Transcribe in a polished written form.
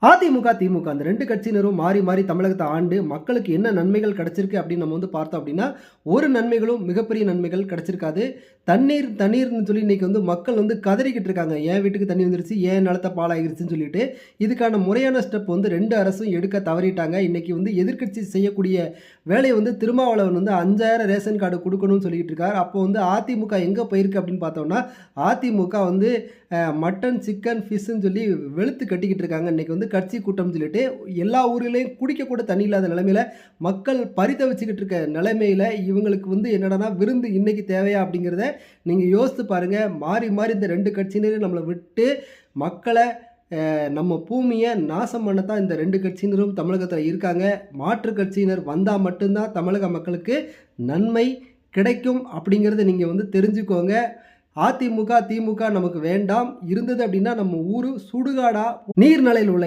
அதிமுக, திமுக அந்த 2 கட்சியினரும் மாறி, மாறி தமிழகத்த ஆண்டு மக்களுக்கு என்ன நன்மைகள் கிடைச்சிருக்கு அப்படின்னு நம்ம வந்து பார்த்தோம் அப்படின்னா, ஒரு நன்மைகளும் மிகப்பெரிய நன்மைகள் கிடைச்சிருக்காது. தண்ணீர் தண்ணீர்ன்னு சொல்லி இன்னைக்கு வந்து மக்கள் வந்து கதறிக்கிட்டு இருக்காங்க. என் வீட்டுக்கு தண்ணி வந்துருச்சு, என் நிலத்த பாழாகிருச்சுன்னு சொல்லிட்டு. இதுக்கான முறையான ஸ்டெப் வந்து 2 அரசும் எடுக்க தவறிட்டாங்க. இன்னைக்கு வந்து எதிர்க்கட்சி செய்யக்கூடிய வேலைய வந்து திருமாவளவன் வந்து 5000 ரேஷன் கார்டு குடுக்கணும்னு சொல்லிட்டு இருக்காரு. அப்போ வந்து அதிமுக எங்க போயிருக்கு அப்படின்னு பார்த்தோம்னா, அதிமுக வந்து மட்டன், சிக்கன், ஃபிஷ்ன்னு சொல்லி வெளுத்து கட்டிக்கிட்டு இருக்காங்க. இன்னைக்கு வந்து கட்சி கூட்டம்னு சொல்லிட்டு எல்லா ஊர்லயும் குடிக்க கூட தண்ணி இல்லாத நிலைமையில மக்கள் பரிதவிச்சுக்கிட்டு இருக்க நிலைமையில இவங்களுக்கு வந்து என்னடான்னா விருந்து இன்னைக்கு தேவையா அப்படிங்கிறத நீங்க யோசித்து பாருங்க. மாறி மாறி இந்த 2 கட்சியினரும் நம்மளை விட்டு மக்களை நம்ம பூமியை நாசம் பண்ணத்தான் இந்த 2 கட்சியினரும் தமிழகத்தில் இருக்காங்க. மாற்று கட்சியினர் வந்தால் மட்டும்தான் தமிழக மக்களுக்கு நன்மை கிடைக்கும் அப்படிங்கிறத நீங்கள் வந்து தெரிஞ்சுக்கோங்க. அதிமுக, திமுக நமக்கு வேண்டாம். இருந்தது அப்படின்னா நம்ம ஊரு சுடுகாடா நீர்நிலையில் உள்ள